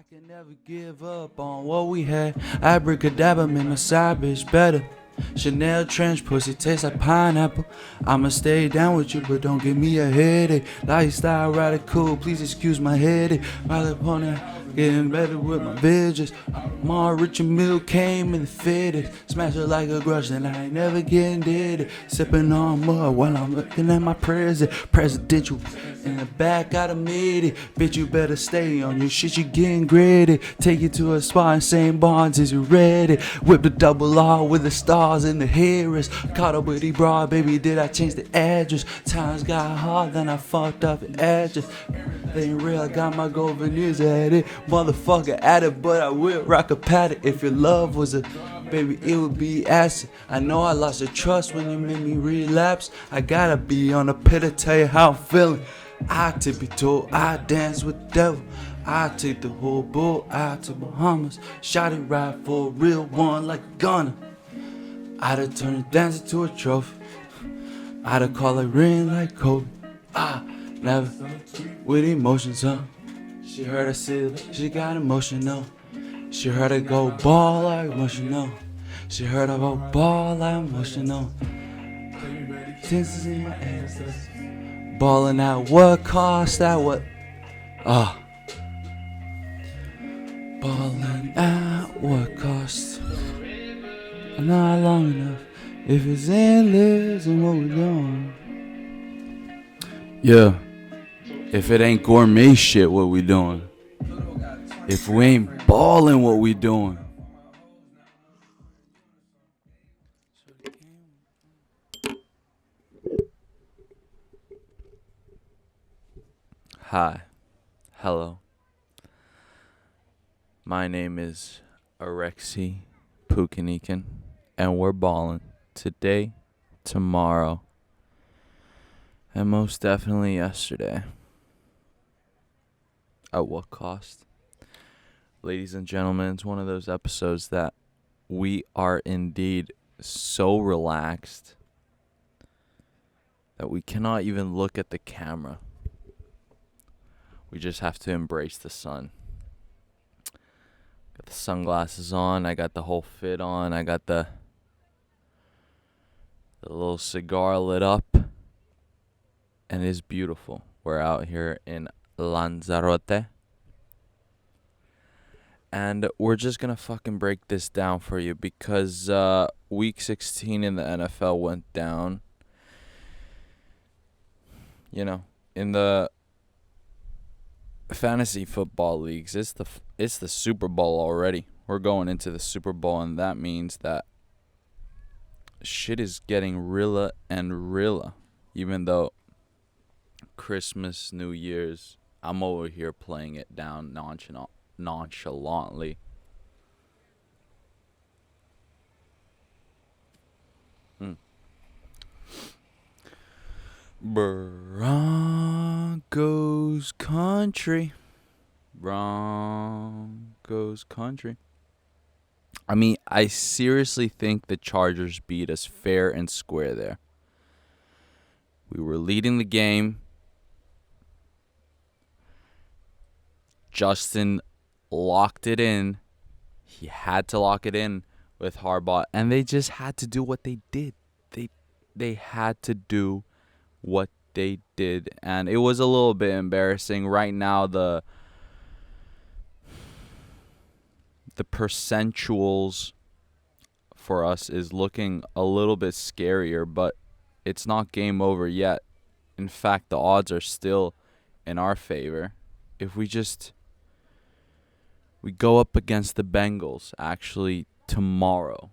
I can never give up on what we had. Abracadabra made my side bitch better. Chanel trench pussy tastes like pineapple. I'ma stay down with you, but don't give me a headache. Lifestyle radical, please excuse my headache. While upon that, getting better with my visions. More Richard Mill came and fitted. Smash it like a grudge, and I ain't never getting did it. Sipping on mud while I'm looking at my presidential. In the back, I done made it. Bitch, you better stay on your shit, you getting gritty. Take you to a spot and St. Bonds, is you ready? Whip the double R with the stars and the heroes. Caught up with the broad, baby, did I change the address? Times got hard, then I fucked up the address. They ain't real, I got my gold veneers at it. Motherfucker at it, but I will rock a pattern. If your love was a baby, it would be acid. I know I lost your trust when you made me relapse. I gotta be on the pit to tell you how I'm feeling. I tippy toe, I dance with the devil. I take the whole bull out to Bahamas. Shot it right for a real one like a gunner. I'd have turned a dancer to a trophy. I'd have called it ring like Kobe. Never with emotions, huh? She heard I said she got emotional. She heard I go ball like emotional. She heard I go ball like emotional. Since in my ancestors. Ballin' at what cost? At what? Ballin' at what cost? Not long enough. If it's endless and what we doing? Yeah. If it ain't gourmet shit, what we doing? If we ain't ballin', what we doing? Hi. Hello. My name is Arexi Pukanikan, and we're ballin' today, tomorrow, and most definitely yesterday. At what cost? Ladies and gentlemen, it's one of those episodes that we are indeed so relaxed that we cannot even look at the camera. We just have to embrace the sun. Got the sunglasses on. I got the whole fit on. I got the little cigar lit up. And it is beautiful. We're out here in Lanzarote. And we're just going to fucking break this down for you because week 16 in the NFL went down. You know, in the fantasy football leagues, it's the Super Bowl already. We're going into the Super Bowl, and that means that shit is getting realer and realer. Even though Christmas, New Year's, I'm over here playing it down nonchalantly. Broncos country. Broncos country. I mean, I seriously think the Chargers beat us fair and square there. We were leading the game. Justin locked it in. He had to lock it in with Harbaugh, and they just had to do what they did. They had to do what they did, and it was a little bit embarrassing. Right now, the percentuals for us is looking a little bit scarier, but it's not game over yet. In fact, the odds are still in our favor. If we go up against the Bengals actually tomorrow.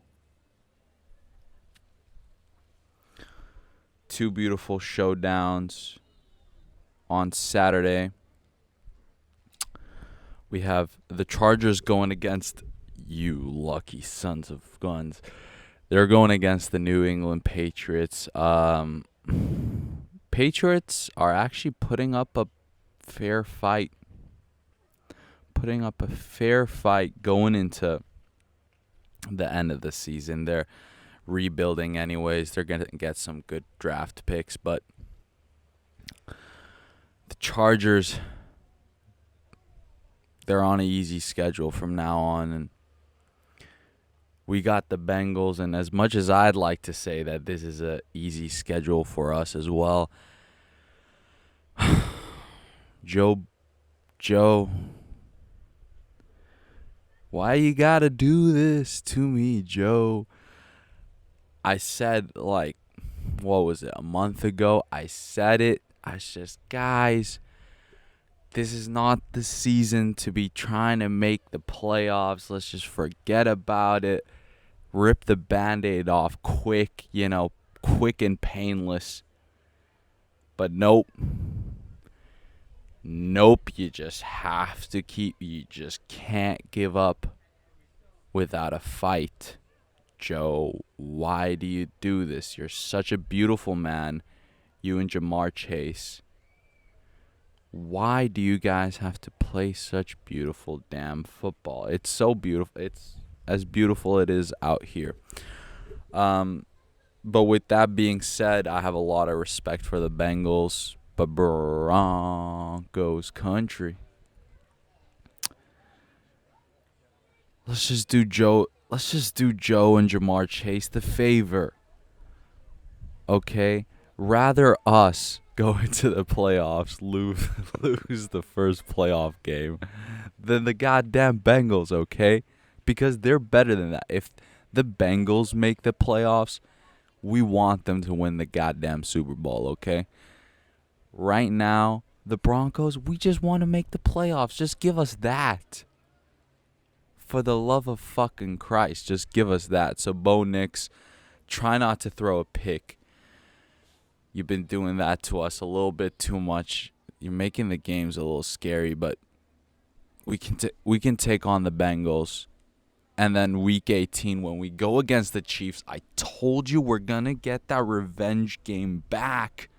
Two beautiful showdowns on Saturday. We have the Chargers going against, you lucky sons of guns. They're going against the New England Patriots. Patriots are actually putting up a fair fight. Going into the end of the season. They're rebuilding anyways. They're going to get some good draft picks, but the Chargers they're on an easy schedule from now on, and we got the Bengals. And as much as I'd like to say that this is a easy schedule for us as well, Joe, why you gotta do this to me, Joe? I said, like, what was it, a month ago? I said it. I just, guys, this is not the season to be trying to make the playoffs. Let's just forget about it. Rip the Band-Aid off quick, quick and painless. But nope. Nope, you just you just can't give up without a fight. Joe, why do you do this? You're such a beautiful man, you and Jamar Chase. Why do you guys have to play such beautiful damn football? It's so beautiful. It's as beautiful it is out here. But with that being said, I have a lot of respect for the Bengals, but Broncos country. Let's just do Joe and Jamar Chase the favor. Okay? Rather us go into the playoffs, lose the first playoff game, than the goddamn Bengals, okay? Because they're better than that. If the Bengals make the playoffs, we want them to win the goddamn Super Bowl, okay? Right now, the Broncos, we just want to make the playoffs. Just give us that. For the love of fucking Christ, just give us that. So, Bo Nix, try not to throw a pick. You've been doing that to us a little bit too much. You're making the games a little scary, but we can take on the Bengals. And then week 18, when we go against the Chiefs, I told you we're going to get that revenge game back.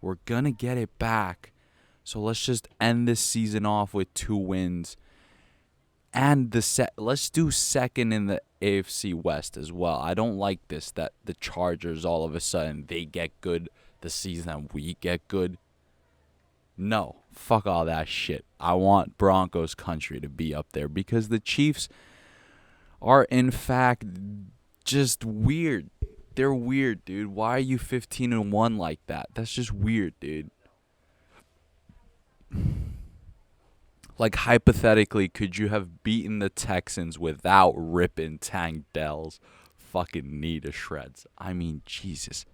We're going to get it back. So let's just end this season off with 2 wins. And let's do second in the AFC West as well. I don't like this, that the Chargers all of a sudden, they get good the season that we get good. No, fuck all that shit. I want Broncos country to be up there because the Chiefs are, in fact, just weird. They're weird, dude. Why are you 15-1 like that? That's just weird, dude. Like, hypothetically, could you have beaten the Texans without ripping Tank Dell's fucking knee to shreds? I mean, Jesus.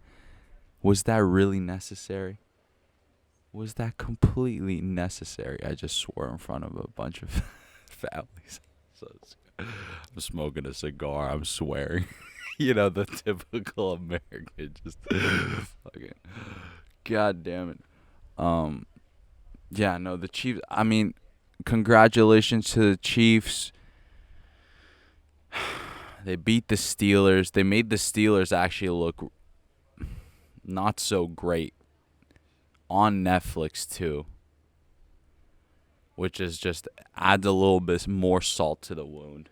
Was that really necessary? Was that completely necessary? I just swore in front of a bunch of families. So I'm smoking a cigar. I'm swearing. The typical American. Just fucking. God damn it. Yeah, no, the Chiefs. I mean, congratulations to the Chiefs. They beat the Steelers. They made the Steelers actually look not so great on Netflix too, which is just adds a little bit more salt to the wound.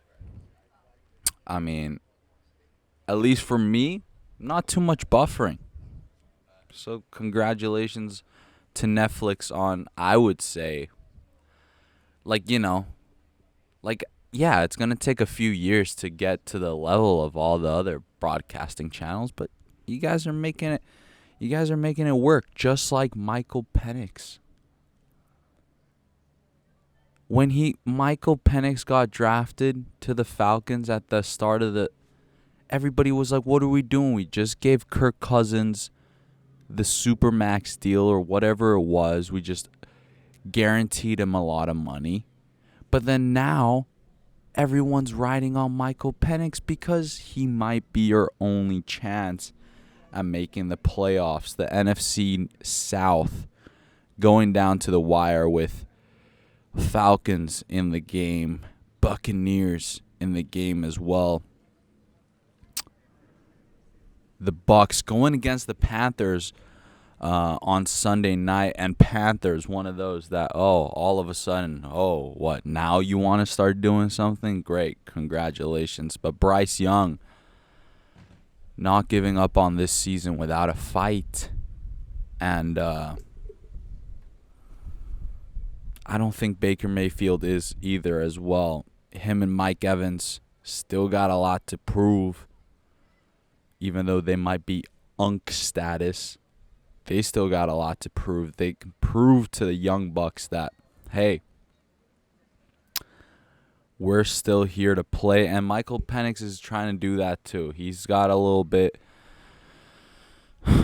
I mean, at least for me, not too much buffering. So congratulations to Netflix on, I would say, yeah, it's going to take a few years to get to the level of all the other broadcasting channels, but you guys are making it work, just like Michael Penix. When Michael Penix got drafted to the Falcons at the start of everybody was like, what are we doing? We just gave Kirk Cousins the Supermax deal or whatever it was. We just guaranteed him a lot of money. But then now, everyone's riding on Michael Penix because he might be your only chance at making the playoffs. The NFC South going down to the wire with Falcons in the game, Buccaneers in the game as well. The Bucs going against the Panthers on Sunday night, and Panthers, one of those that, all of a sudden, what, now you want to start doing something? Great, congratulations. But Bryce Young not giving up on this season without a fight. And I don't think Baker Mayfield is either as well. Him and Mike Evans still got a lot to prove. Even though they might be unk status, they still got a lot to prove. They can prove to the young bucks that, hey, we're still here to play. And Michael Penix is trying to do that too. He's got a little bit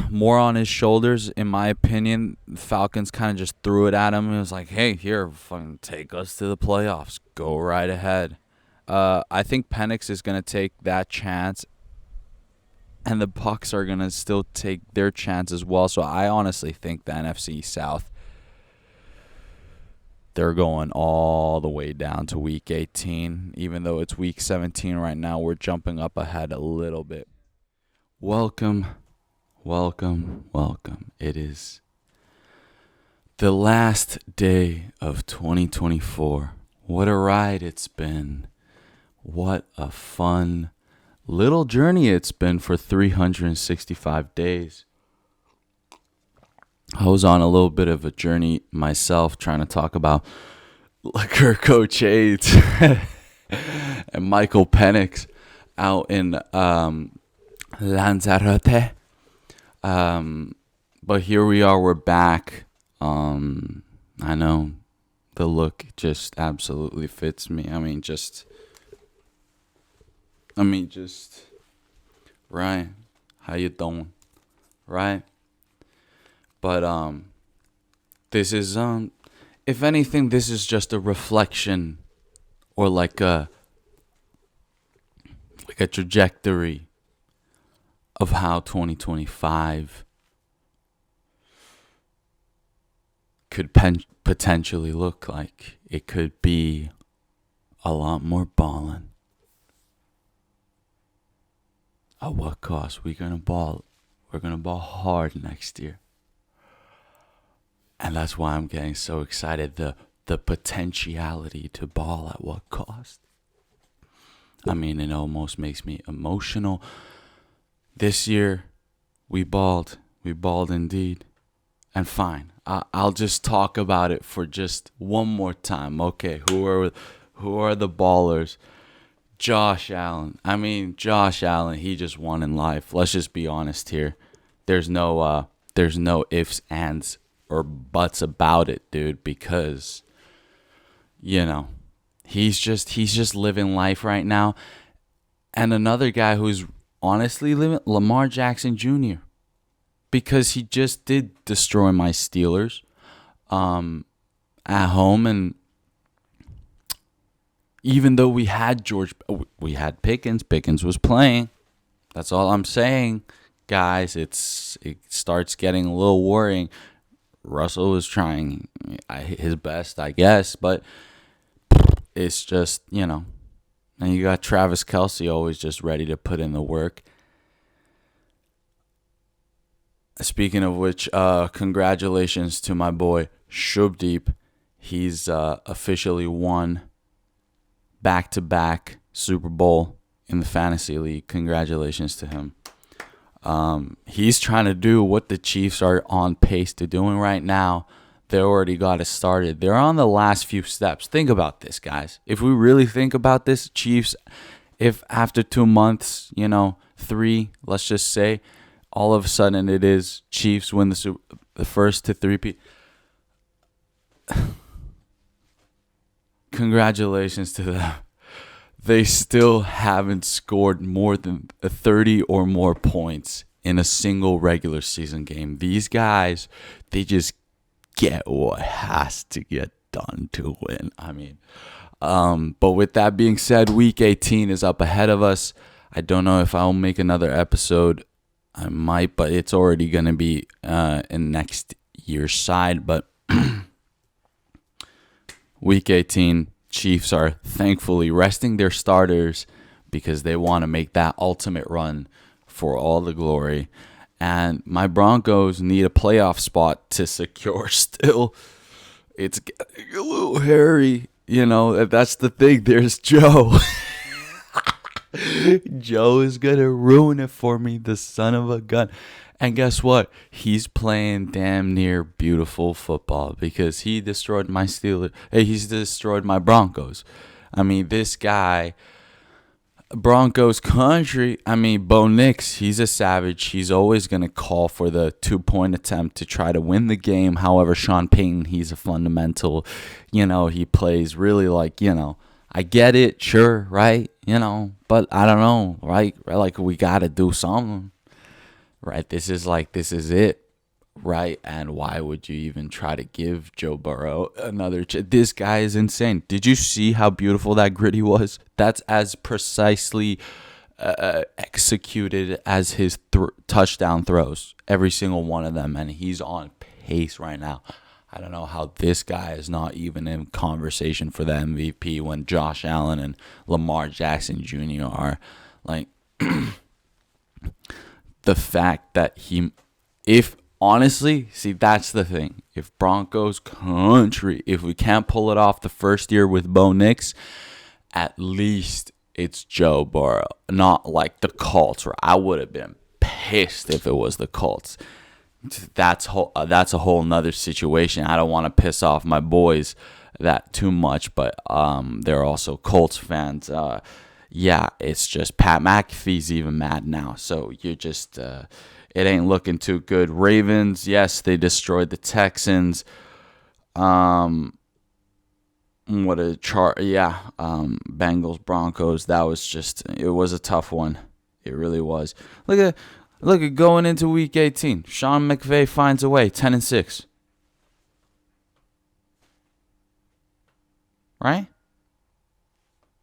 more on his shoulders, in my opinion. The Falcons kind of just threw it at him. It was like, hey, here, fucking take us to the playoffs. Go right ahead. I think Penix is going to take that chance, and the Bucs are going to still take their chance as well. So I honestly think the NFC South, they're going all the way down to Week 18. Even though it's Week 17 right now, we're jumping up ahead a little bit. Welcome. It is the last day of 2024. What a ride it's been. What a fun little journey it's been for 365 days. I was on a little bit of a journey myself, trying to talk about liquor coach AIDS and Michael Penix out in Lanzarote. But here we are, we're back. I know the look just absolutely fits me. I mean, just right. How you doing? Right? But this is if anything, this is just a reflection, or like a trajectory of how 2025 could potentially look like. It could be a lot more ballin'. At what cost? We're gonna ball hard next year. And that's why I'm getting so excited. The potentiality to ball at what cost? I mean, it almost makes me emotional. This year, we balled. We balled indeed. And fine, I'll just talk about it for just one more time. Okay, who are the ballers? Josh Allen. I mean, Josh Allen, he just won in life. Let's just be honest here. There's no ifs, ands, or buts about it, dude, because, you know, he's just living life right now. And another guy who's honestly living, Lamar Jackson Jr., because he just did destroy my Steelers at home. And even though we had Pickens was playing. That's all I'm saying, guys. It starts getting a little worrying. Russell was trying his best, I guess, but it's just, you know. And you got Travis Kelce always just ready to put in the work. Speaking of which, congratulations to my boy Shubdeep. He's officially won back-to-back Super Bowl in the fantasy league. Congratulations to him. He's trying to do what the Chiefs are on pace to doing right now. They already got it started. They're on the last few steps. Think about this, guys. If we really think about this, Chiefs, if after 2 months, 3, let's just say, all of a sudden it is Chiefs win the first to three-peat. Congratulations to them. They still haven't scored more than 30 or more points in a single regular season game. These guys, they just get what has to get done to win. I mean, but with that being said, Week 18 is up ahead of us. I don't know if I'll make another episode. I might, but it's already going to be in next year's side. But Week 18, Chiefs are thankfully resting their starters because they want to make that ultimate run for all the glory. And my Broncos need a playoff spot to secure still. It's getting a little hairy. That's the thing. There's Joe. Joe is gonna ruin it for me, the son of a gun. And guess what? He's playing damn near beautiful football because he destroyed my Steelers. Hey, he's destroyed my Broncos. I mean, this guy, Broncos country. I mean, Bo Nix, he's a savage. He's always going to call for the 2-point attempt to try to win the game. However, Sean Payton, he's a fundamental. He plays really like, I get it, sure, right? But I don't know, right? Like, we got to do something, right? This is it, right? And why would you even try to give Joe Burrow another This guy is insane. Did you see how beautiful that gritty was? That's as precisely executed as his touchdown throws, every single one of them, and he's on pace right now. I don't know how this guy is not even in conversation for the MVP when Josh Allen and Lamar Jackson Jr. are. Like, the fact that honestly, see, that's the thing. If Broncos country, if we can't pull it off the first year with Bo Nix, at least it's Joe Burrow. Not like the Colts, where I would have been pissed if it was the Colts. That's a whole nother situation. I don't want to piss off my boys that too much, but they're also Colts fans. Yeah, it's just Pat McAfee's even mad now. So you're just, it ain't looking too good. Ravens, yes, they destroyed the Texans. What a chart. Yeah, Bengals, Broncos. That was it was a tough one. It really was. Look at going into week 18. Sean McVay finds a way, 10-6. Right?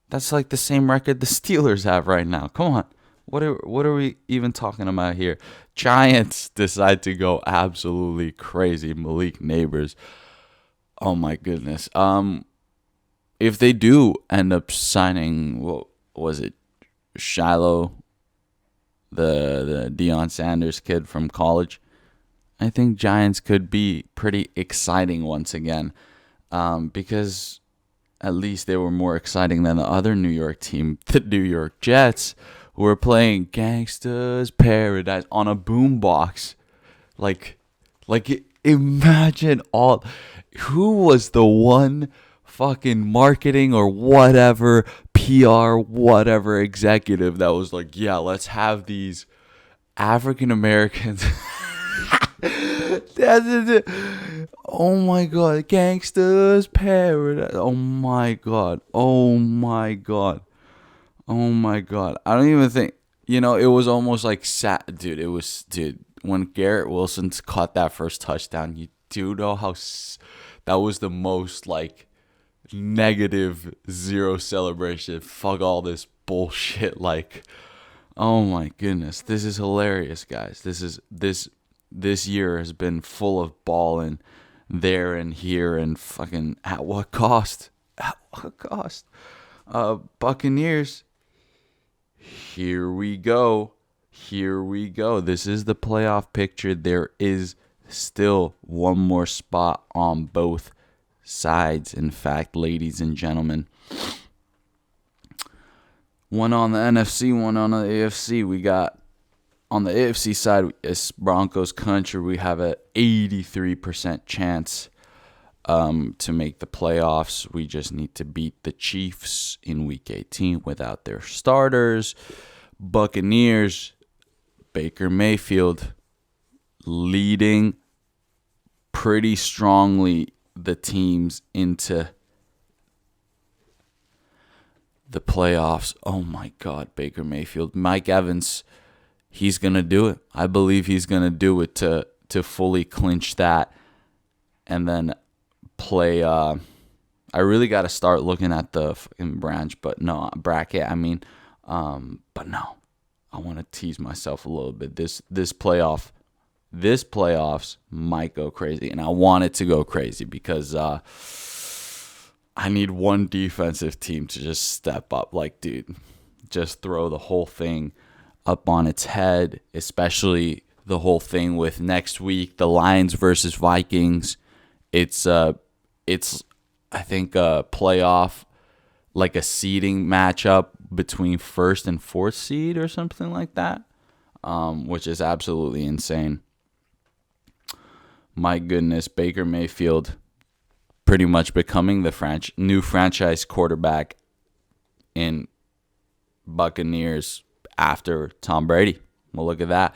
That's like the same record the Steelers have right now. Come on. What are we even talking about here? Giants decide to go absolutely crazy. Malik Neighbors. Oh my goodness. If they do end up signing, what was it? Shiloh, the Deion Sanders kid from college, I think Giants could be pretty exciting once again, because at least they were more exciting than the other New York team, the New York Jets, who were playing Gangsta's Paradise on a boombox. Like imagine who was the one fucking marketing or whatever, PR, whatever executive that was like, yeah, let's have these African Americans. Oh my God, Gangsta's Paradise. Oh my God. I don't even think, it was almost like sad, dude. When Garrett Wilson caught that first touchdown, you do know how that was the most like negative zero celebration. Fuck all this bullshit. Like, oh my goodness, this is hilarious, guys. This year has been full of Ballin there and here, and fucking at what cost? Buccaneers. Here we go. This is the playoff picture. There is still one more spot on both sides. In fact, ladies and gentlemen, one on the NFC, one on the AFC. We got on the AFC side, it's Broncos country. We have a 83% chance to make the playoffs. We just need to beat the Chiefs in week 18 without their starters. Buccaneers, Baker Mayfield leading pretty strongly the teams into the playoffs. Oh my God, Baker Mayfield. Mike Evans, he's going to do it. I believe he's going to do it to fully clinch that and then play. I really got to start looking at the fucking bracket. But no, I want to tease myself a little bit. This playoffs might go crazy, and I want it to go crazy because I need one defensive team to just step up. Like, dude, just throw the whole thing up on its head, especially the whole thing with next week, the Lions versus Vikings. It's I think a playoff, like a seeding matchup, between first and fourth seed or something like that, which is absolutely insane. My goodness, Baker Mayfield pretty much becoming the new franchise quarterback in Buccaneers after Tom Brady. Well, look at that.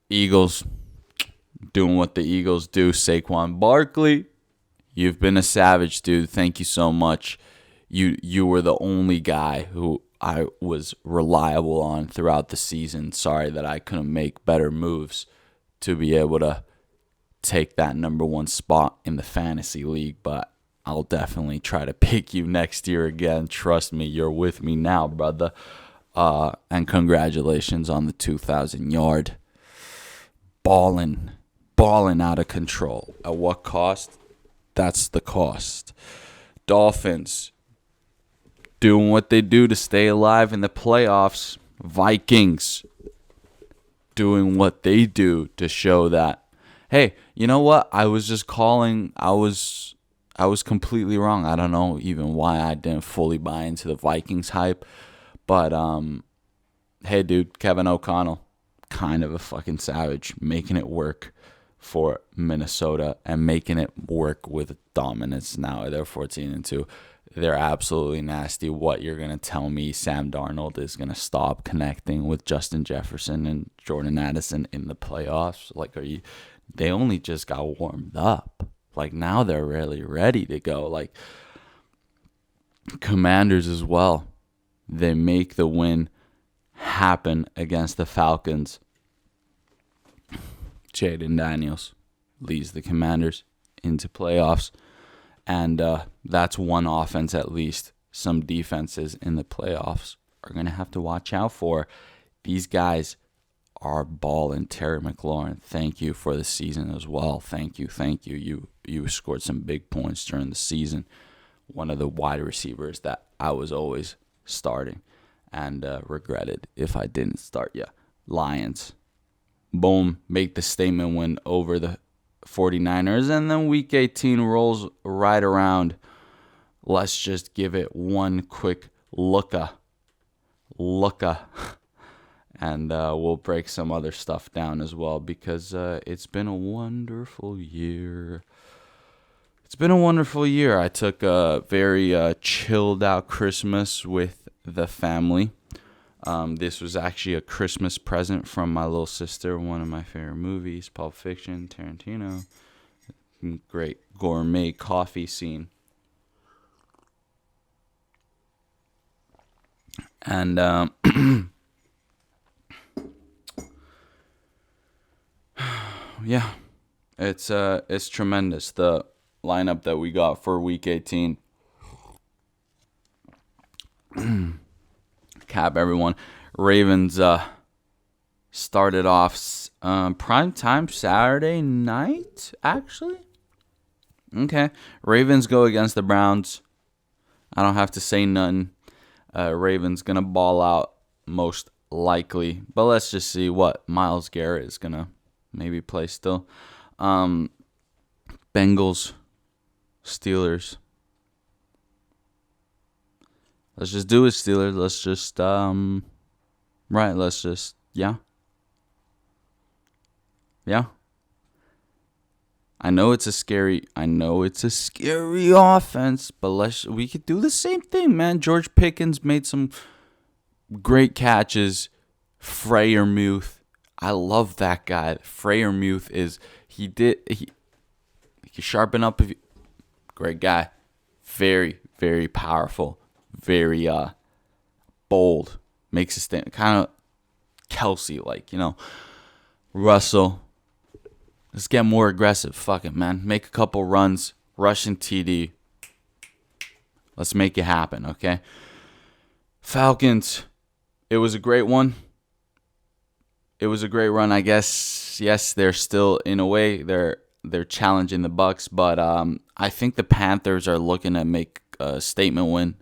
Eagles doing what the Eagles do. Saquon Barkley, you've been a savage, dude. Thank you so much. You were the only guy who I was reliable on throughout the season. Sorry that I couldn't make better moves to be able to take that number one spot in the fantasy league, but I'll definitely try to pick you next year again. Trust me, you're with me now, brother. And congratulations on the 2,000 yard. Ballin out of control. At what cost? That's the cost. Dolphins doing what they do to stay alive in the playoffs. Vikings doing what they do to show that, hey, you know what? I was just calling. I was completely wrong. I don't know even why I didn't fully buy into the Vikings hype. But, hey, dude, Kevin O'Connell, kind of a fucking savage, making it work for Minnesota and making it work with dominance. Now they're 14-2. They're absolutely nasty. What you're going to tell me Sam Darnold is going to stop connecting with Justin Jefferson and Jordan Addison in the playoffs? Like, they only just got warmed up. Like, now they're really ready to go. Like, Commanders as well. They make the win happen against the Falcons. Jaden Daniels leads the Commanders into playoffs. And that's one offense at least some defenses in the playoffs are going to have to watch out for. These guys are balling. Terry McLaurin, thank you for the season as well. Thank you. You scored some big points during the season. One of the wide receivers that I was always starting and regretted if I didn't start you. Lions, boom, make the statement win over the 49ers, and then week 18 rolls right around. Let's just give it one quick looka. And we'll break some other stuff down as well because it's been a wonderful year. I took a very chilled out Christmas with the family. This was actually a Christmas present from my little sister. One of my favorite movies, Pulp Fiction, Tarantino. Great gourmet coffee scene. And yeah, it's tremendous, the lineup that we got for week 18. Cap everyone. Ravens started off prime time Saturday night, actually. Okay. Ravens go against the Browns. I don't have to say nothing. Ravens going to ball out most likely. But let's just see what Myles Garrett is going to maybe play still. Bengals, Steelers. Let's just do it, Steelers. Let's just, Yeah. I know it's a scary offense, but we could do the same thing, man. George Pickens made some great catches. Freiermuth, I love that guy. Freiermuth he can sharpen up. Great guy. Very, very powerful. Very bold. Makes a stand. Kind of Kelsey-like, Russell. Let's get more aggressive. Fuck it, man. Make a couple runs. Russian TD. Let's make it happen, okay? Falcons. It was a great one. It was a great run, I guess. Yes, they're still, in a way, they're challenging the Bucs, but I think the Panthers are looking to make a statement win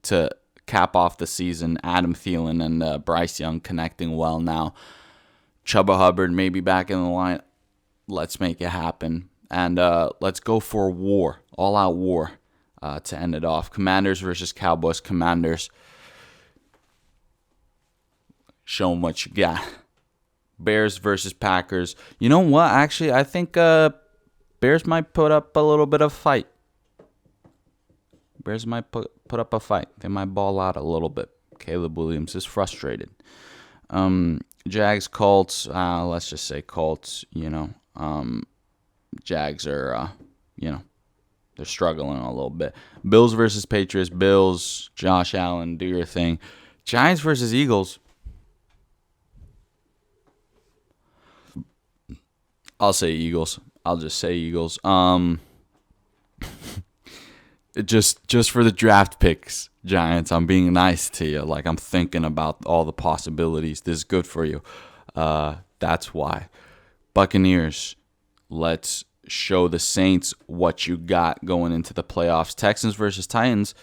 to cap off the season. Adam Thielen and Bryce Young connecting well now. Chuba Hubbard maybe back in the line. Let's make it happen. And let's go for war. All-out war. to end it off. Commanders versus Cowboys. Commanders. Show them what you got. Bears versus Packers. You know what? Actually, I think Bears might put up a little bit of fight. Bears might put up a fight. They might ball out a little bit. Caleb Williams is frustrated. Jags, Colts. Let's just say Colts. Jags are, they're struggling a little bit. Bills versus Patriots. Bills. Josh Allen, do your thing. Giants versus Eagles. I'll say Eagles. I'll just say Eagles. Just for the draft picks, Giants. I'm being nice to you. Like, I'm thinking about all the possibilities. This is good for you. That's why. Buccaneers. Let's show the Saints what you got going into the playoffs. Texans versus Titans.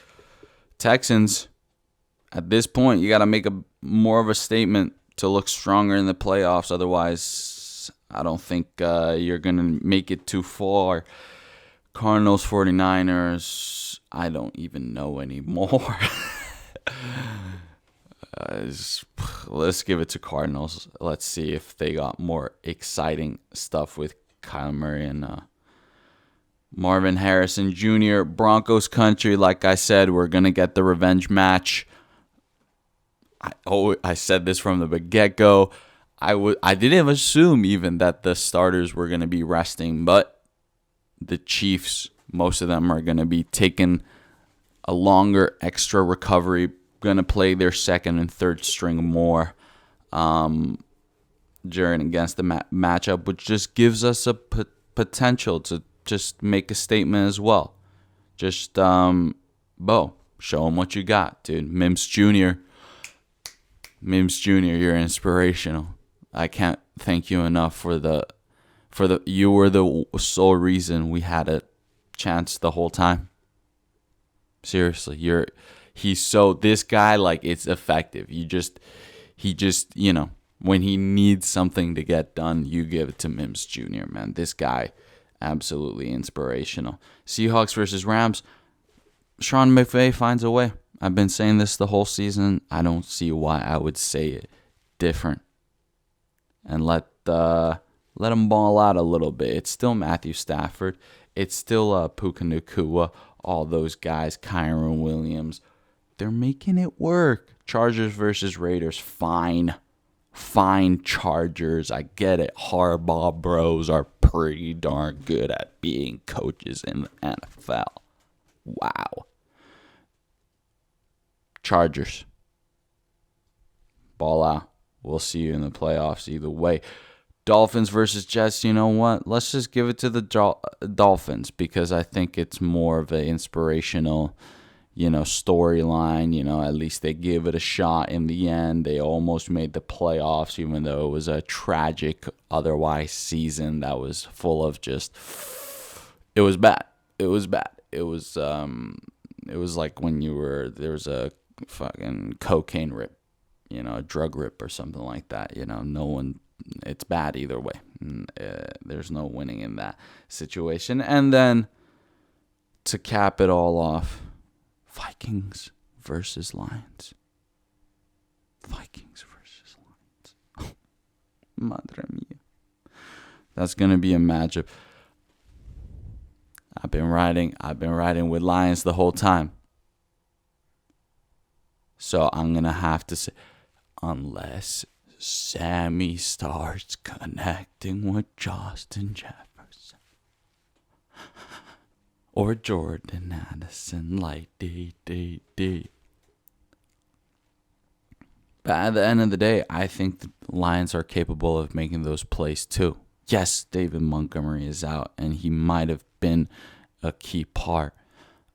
Texans. At this point, you got to make more of a statement to look stronger in the playoffs. Otherwise, I don't think you're going to make it too far. Cardinals, 49ers, I don't even know anymore. Let's give it to Cardinals. Let's see if they got more exciting stuff with Kyler Murray and Marvin Harrison Jr. Broncos country, like I said, we're going to get the revenge match. I said this from the get-go. I didn't assume even that the starters were going to be resting, but the Chiefs, most of them are going to be taking a longer extra recovery, going to play their second and third string more during against the matchup, which just gives us a potential to just make a statement as well. Just, Bo, show them what you got, dude. Mims Jr., you're inspirational. I can't thank you enough for the you were the sole reason we had a chance the whole time. Seriously, this guy, like, it's effective. He just when he needs something to get done, you give it to Mims Jr., man. This guy, absolutely inspirational. Seahawks versus Rams. Sean McVay finds a way. I've been saying this the whole season. I don't see why I would say it different. And let him ball out a little bit. It's still Matthew Stafford. It's still Puka Nacua. All those guys, Kyron Williams. They're making it work. Chargers versus Raiders. Fine Chargers. I get it. Harbaugh bros are pretty darn good at being coaches in the NFL. Wow. Chargers. Ball out. We'll see you in the playoffs either way. Dolphins versus Jets. You know what? Let's just give it to the Dolphins because I think it's more of an inspirational, storyline. At least they gave it a shot in the end. They almost made the playoffs, even though it was a tragic otherwise season that was full of just. It was bad. It was like when there was a fucking cocaine rip. A drug rip or something like that. It's bad either way. There's no winning in that situation. And then to cap it all off, Vikings versus Lions. Madre mia. That's going to be a matchup. I've been riding with Lions the whole time. So I'm going to have to say, unless Sammy starts connecting with Justin Jefferson or Jordan Addison like D. But at the end of the day, I think the Lions are capable of making those plays too. Yes, David Montgomery is out, and he might have been a key part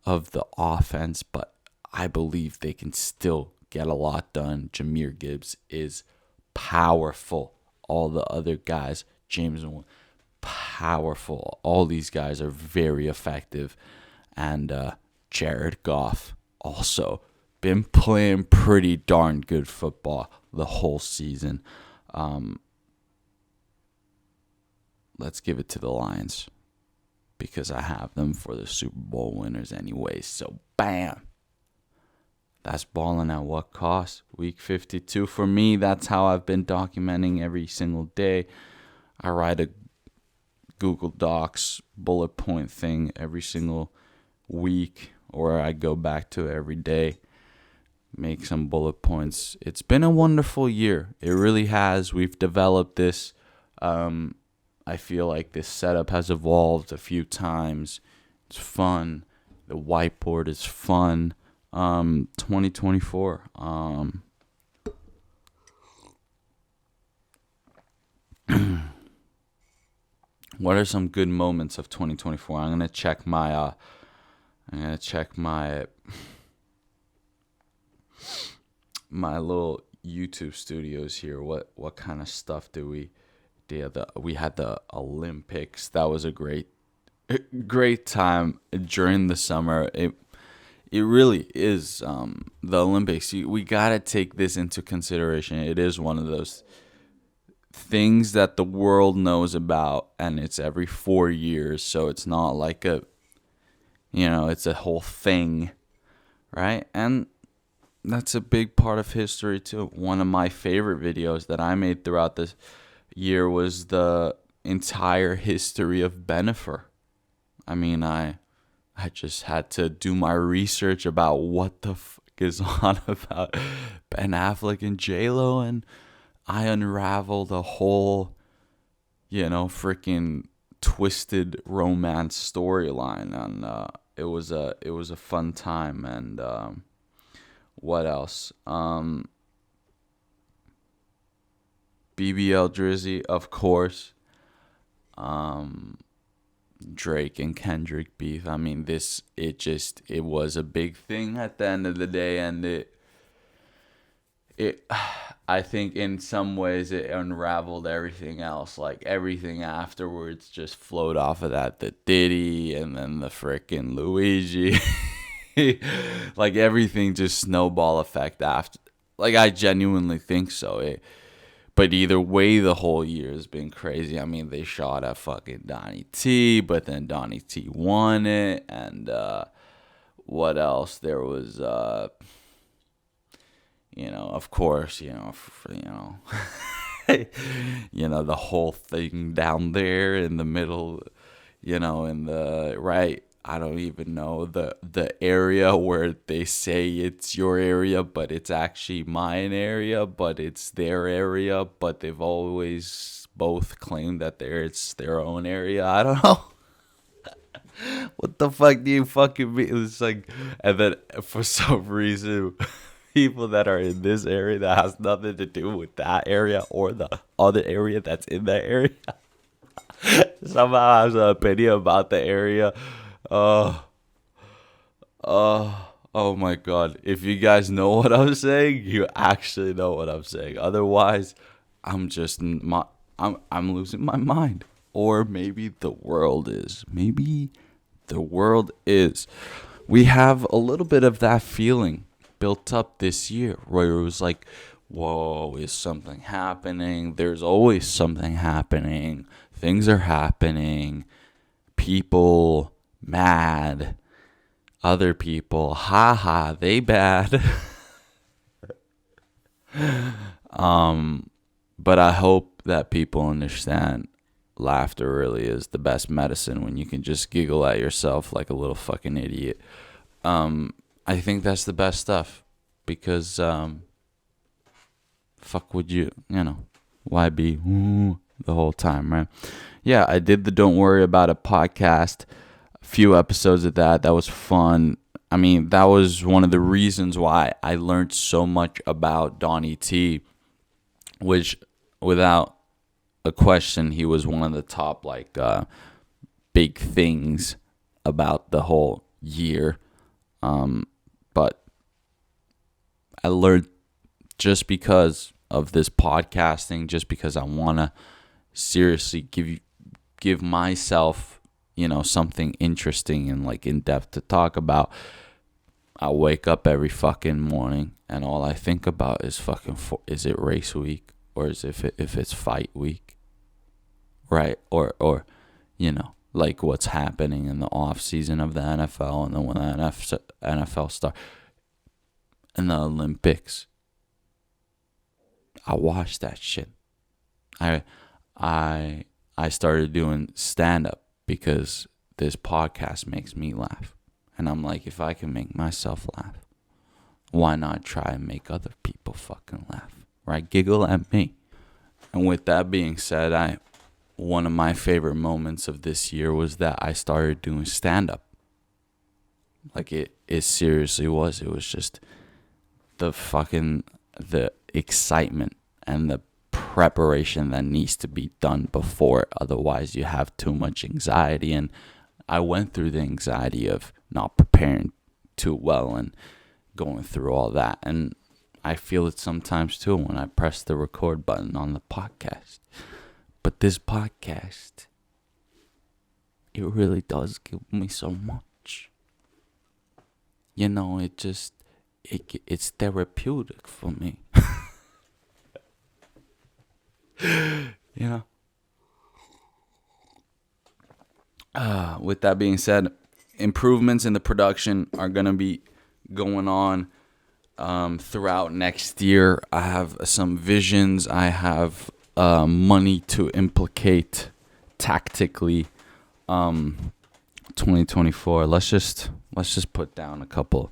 of the offense, but I believe they can still get a lot done. Jahmyr Gibbs is powerful. All the other guys, James, powerful. All these guys are very effective. And Jared Goff also been playing pretty darn good football the whole season. Let's give it to the Lions because I have them for the Super Bowl winners anyway. So, bam. That's Ballin' at What Cost? Week 52 for me. That's how I've been documenting every single day. I write a Google Docs bullet point thing every single week, or I go back to it every day, make some bullet points. It's been a wonderful year. It really has. We've developed this. I feel like this setup has evolved a few times. It's fun. The whiteboard is fun. 2024. What are some good moments of 2024? I'm gonna check my my little YouTube studios here. What kind of stuff do we did? We had the Olympics. That was a great time during the summer. It really is, the Olympics. We gotta take this into consideration. It is one of those things that the world knows about, and it's every 4 years, so it's not like it's a whole thing, right? And that's a big part of history too. One of my favorite videos that I made throughout this year was the entire history of Bennifer. I mean, I just had to do my research about what the fuck is on about Ben Affleck and J-Lo, and I unraveled a whole, freaking twisted romance storyline, and it was a fun time. And what else? BBL Drizzy, of course. Drake and Kendrick beef. I mean, it was a big thing at the end of the day, and it I think in some ways it unraveled everything else. Like, everything afterwards just flowed off of that. The Diddy and then the frickin' Luigi. Like, everything just snowball effect after. Like, I genuinely think so. But either way, the whole year has been crazy. I mean, they shot at fucking Donnie T, but then Donnie T won it. And what else? There was, of course, the whole thing down there in the middle, in the right. I don't even know the area where they say it's your area, but it's actually mine area, but it's their area, but they've always both claimed that it's their own area. I don't know. What the fuck do you fucking mean? It's like, and then for some reason, people that are in this area that has nothing to do with that area or the other area that's in that area somehow has an opinion about the area. Oh my God. If you guys know what I'm saying, you actually know what I'm saying. Otherwise, I'm losing my mind. Or maybe the world is. We have a little bit of that feeling built up this year where it was like, whoa, is something happening? There's always something happening. Things are happening. People mad, other people haha, they bad. But I hope that people understand laughter really is the best medicine when you can just giggle at yourself like a little fucking idiot. I think that's the best stuff, because fuck would you why be the whole time, right? Yeah, I did the Don't Worry About It podcast. Few episodes of that was fun. I mean, that was one of the reasons why I learned so much about Donnie T, which without a question, he was one of the top big things about the whole year. But I learned, just because of this podcasting, just because I want to seriously give myself something interesting and in depth to talk about. I wake up every fucking morning and all I think about is is it race week, or is if it's fight week, right? Or like what's happening in the off season of the NFL, and then when the NFL start and the Olympics. I watched that shit. I started doing stand up because this podcast makes me laugh. And I'm like, if I can make myself laugh, why not try and make other people fucking laugh? Right? Giggle at me. And with that being said, one of my favorite moments of this year was that I started doing stand up. Like it seriously was. It was just the excitement and the preparation that needs to be done before. Otherwise, you have too much anxiety. And I went through the anxiety of not preparing too well and going through all that. And I feel it sometimes too when I press the record button on the podcast. But this podcast, it really does give me so much. You know, it's therapeutic for me. You know? With that being said, improvements in the production are going to be going on throughout next year. I have some visions. I have money to implicate tactically. 2024. Let's just put down a couple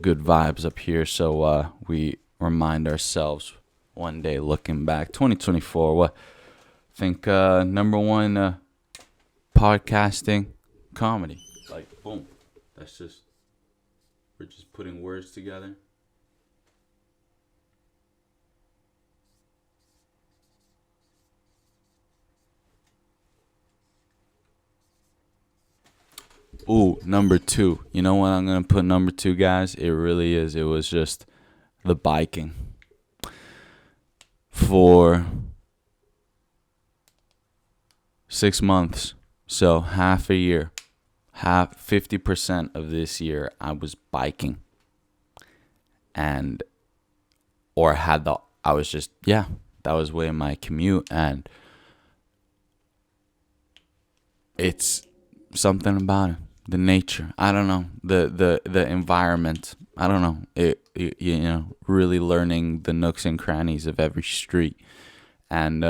good vibes up here, so we remind ourselves one day looking back. 2024. What? Think number one podcasting comedy. Like boom. We're just putting words together. Ooh, number 2. You know what I'm going to put number 2, guys? It really is. It was just the biking. For 6 months. So half a year. 50% of this year I was biking. That was way my commute, and it's something about it. The nature, I don't know, the environment, I don't know, really learning the nooks and crannies of every street, and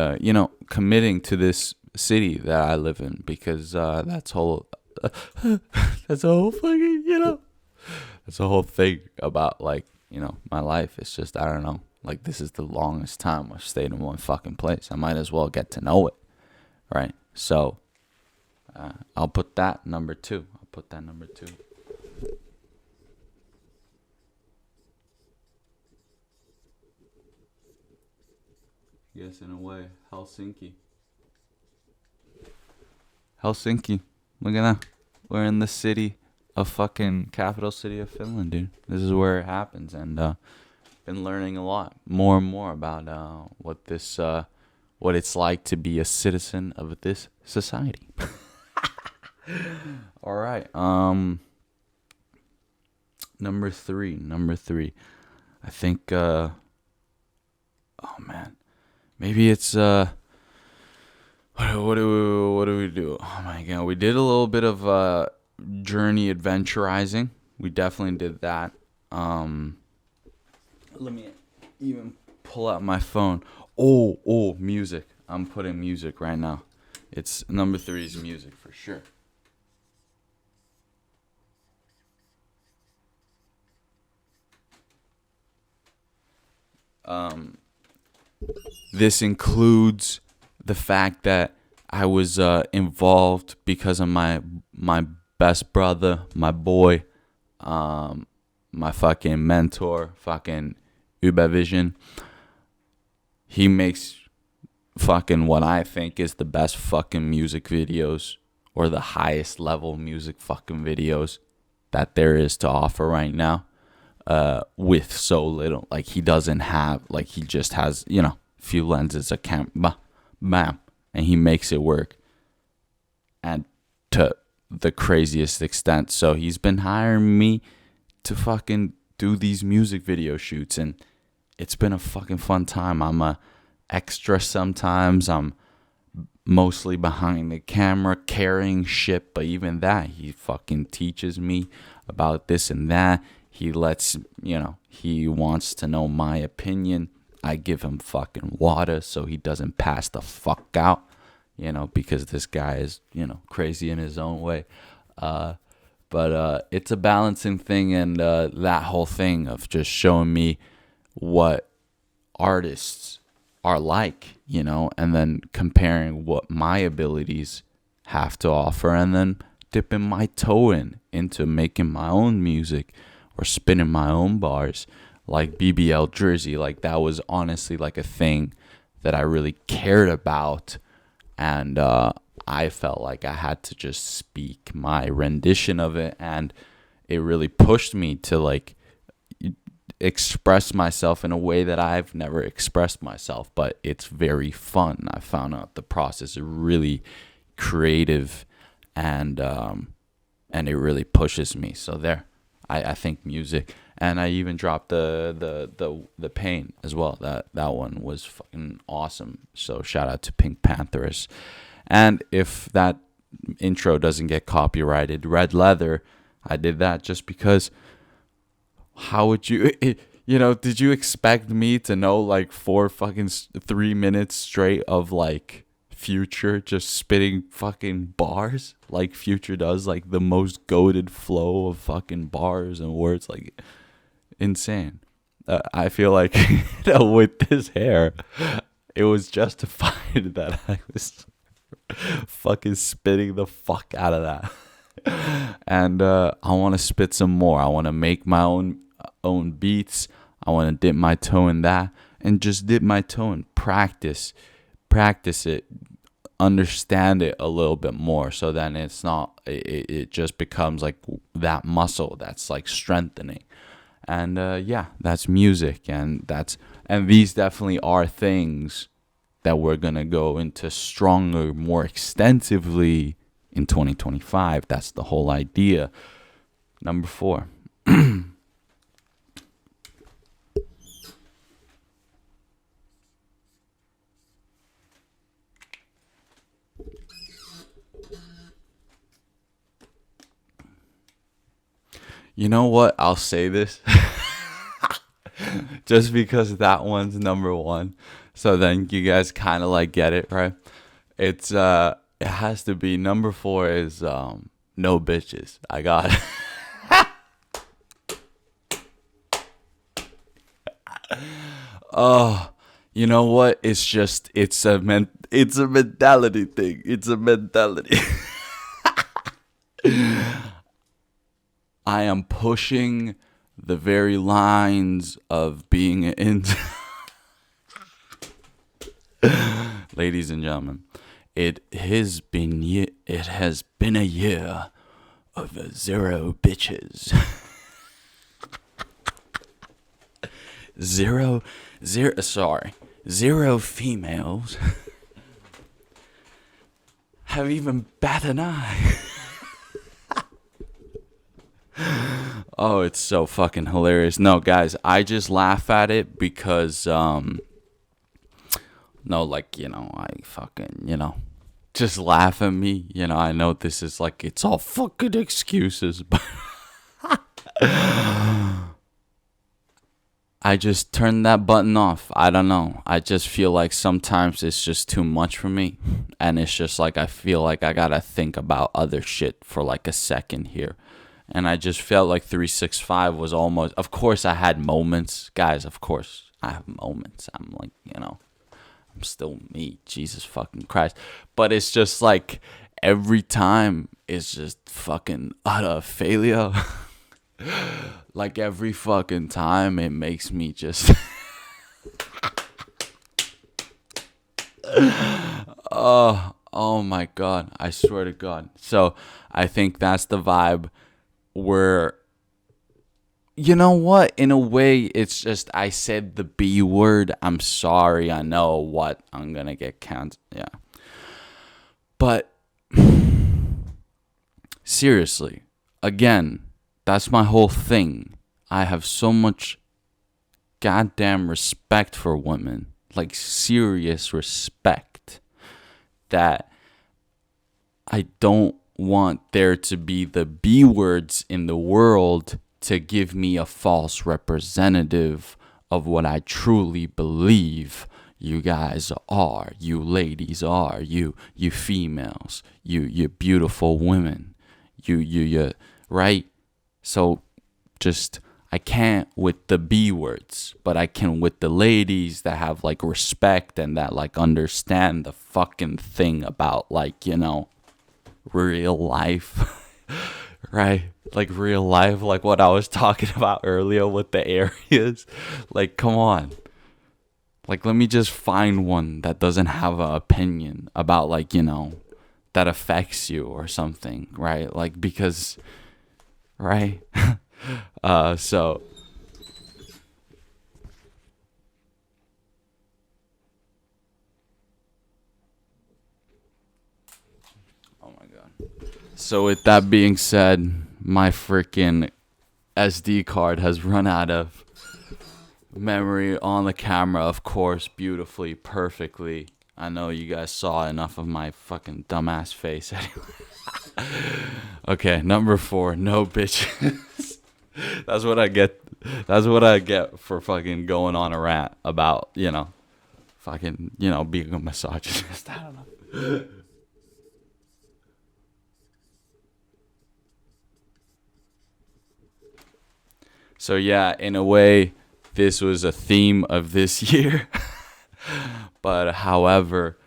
committing to this city that I live in, because that's a whole fucking, that's a whole thing about, like, my life. It's just, I don't know, like, this is the longest time I've stayed in one fucking place. I might as well get to know it, right? So I'll put that number 2. Yes, in a way, Helsinki. Look at that. We're in the city of fucking capital city of Finland, dude. This is where it happens, and been learning a lot, more and more about what it's like to be a citizen of this society. All right. Number three. I think. Oh man, maybe it's What do we do? Oh my god, we did a little bit of journey adventurizing. We definitely did that. Let me even pull out my phone. Oh, music. I'm putting music right now. It's number 3 is music for sure. This includes the fact that I was involved because of my best brother, my boy, my fucking mentor, fucking Ubervision. He makes fucking what I think is the best fucking music videos, or the highest level music fucking videos that there is to offer right now. With so little, like, he doesn't have, like, he just has, few lenses, a camera, bam, and he makes it work, and to the craziest extent. So he's been hiring me to fucking do these music video shoots, and it's been a fucking fun time. I'm a extra sometimes. I'm mostly behind the camera, carrying shit. But even that, he fucking teaches me about this and that. He lets, he wants to know my opinion. I give him fucking water so he doesn't pass the fuck out, because this guy is, crazy in his own way. But it's a balancing thing, and that whole thing of just showing me what artists are like, and then comparing what my abilities have to offer, and then dipping my toe into making my own music or spinning my own bars, like BBL Jersey. Like, that was honestly like a thing that I really cared about, and I felt like I had to just speak my rendition of it, and it really pushed me to like express myself in a way that I've never expressed myself. But it's very fun. I found out the process is really creative, and it really pushes me. So there, I think music, and I even dropped the Pain as well. That one was fucking awesome. So shout out to Pink Panthers. And if that intro doesn't get copyrighted, Red Leather, I did that just because. How would you, did you expect me to know like 3 minutes straight of like Future just spitting fucking bars like Future does, like the most goated flow of fucking bars and words, like insane. I feel like with this hair, it was justified that I was fucking spitting the fuck out of that. And I want to spit some more. I want to make my own beats. I want to dip my toe in that, and just dip my toe and practice it, understand it a little bit more, so then it's not, it just becomes like that muscle that's like strengthening. And that's music, and these definitely are things that we're gonna go into stronger, more extensively in 2025. That's the whole idea. Number 4. You know what? I'll say this just because that one's number 1. So then you guys kind of like get it, right? It has to be number 4 is No Bitches. I got it. Oh, you know what? It's a mentality thing. It's a mentality. I am pushing the very lines of being in. Ladies and gentlemen, it has been a year of 0 bitches. Zero females have even batted an eye. Oh, it's so fucking hilarious. No, guys, I just laugh at it because, I fucking, just laugh at me. I know this is like, it's all fucking excuses, but I just turned that button off. I don't know. I just feel like sometimes it's just too much for me. And it's just like, I feel like I gotta think about other shit for like a second here. And I just felt like 365 was almost, of course I had moments. Guys, of course I have moments. I'm like, I'm still me. Jesus fucking Christ. But it's just like every time it's just fucking utter failure. Like every fucking time it makes me just oh my God. I swear to God. So I think that's the vibe where, you know what? In a way, it's just I said the B word. I'm sorry. I know what I'm going to get canceled. Yeah. But seriously, again, that's my whole thing. I have so much goddamn respect for women. Like serious respect. that I don't want there to be the B words in the world to give me a false representative of what I truly believe you guys are, you ladies are, you females, you beautiful women, you right? So just I can't with the B words, but I can with the ladies that have like respect and that like understand the fucking thing about like, real life. Right? Like real life, like what I was talking about earlier with the areas. Like, come on. Like, let me just find one that doesn't have an opinion about, like, that affects you or something, right? Like, because, right? So. Oh my God. So, with that being said, my freaking SD card has run out of memory on the camera, of course, beautifully, perfectly. I know you guys saw enough of my fucking dumbass face anyway. Okay, number 4, no bitches. That's what I get. That's what I get for fucking going on a rant about, fucking, being a misogynist. I don't know. So yeah, in a way, this was a theme of this year. But however,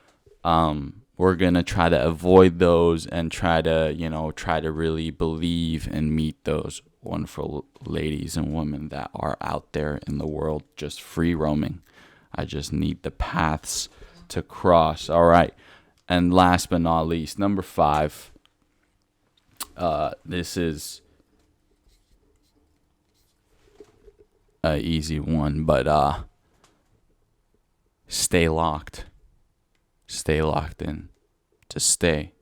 we're gonna try to avoid those and try to really believe and meet those wonderful ladies and women that are out there in the world just free roaming. I just need the paths to cross. All right. And last but not least, number 5. This is a easy one, but stay locked. Stay locked in. Just stay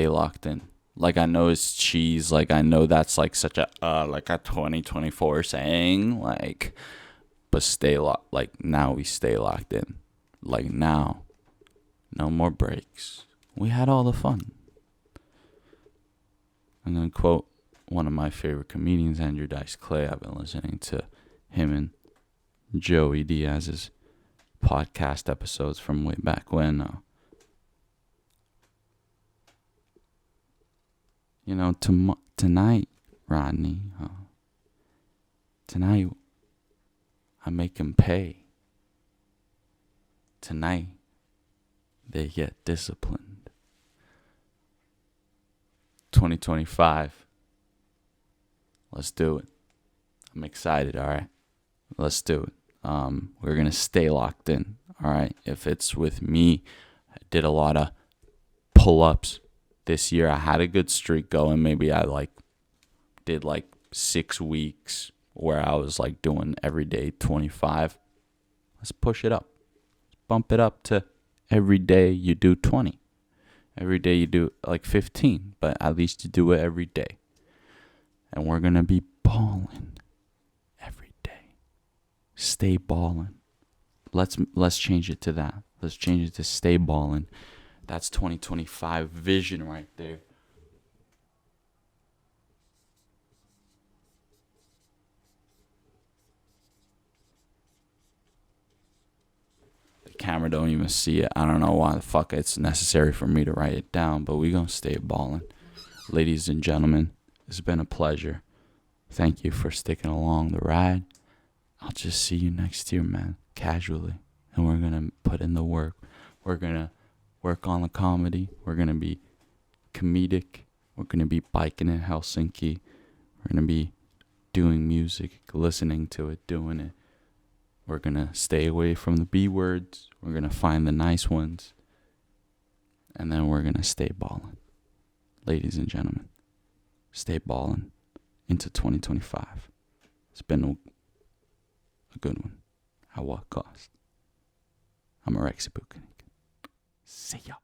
locked in. Like, I know it's cheese. Like, I know that's like such a 2024 saying. Like, but stay locked. Like, now we stay locked in. Like, now, no more breaks. We had all the fun. I'm gonna quote one of my favorite comedians, Andrew Dice Clay. I've been listening to him and Joey Diaz's podcast episodes from way back when. Tonight, Rodney, tonight I make him pay. Tonight they get disciplined. 2025. Let's do it. I'm excited, all right? Let's do it. We're going to stay locked in, all right? If it's with me, I did a lot of pull-ups this year. I had a good streak going. Maybe I did 6 weeks where I was doing every day 25. Let's push it up. Bump it up to every day you do 20. Every day you do 15, but at least you do it every day. And we're going to be balling every day. Stay balling. Let's change it to that. Let's change it to stay balling. That's 2025 vision right there. The camera don't even see it. I don't know why the fuck it's necessary for me to write it down, but we gonna stay balling. Ladies and gentlemen, it's been a pleasure. Thank you for sticking along the ride. I'll just see you next year, man, casually. And we're going to put in the work. We're going to work on the comedy. We're going to be comedic. We're going to be biking in Helsinki. We're going to be doing music, listening to it, doing it. We're going to stay away from the B words. We're going to find the nice ones. And then we're going to stay balling. Ladies and gentlemen, stay balling into 2025. It's been a good one. At what cost? I'm a Rexy Buchanan. See ya.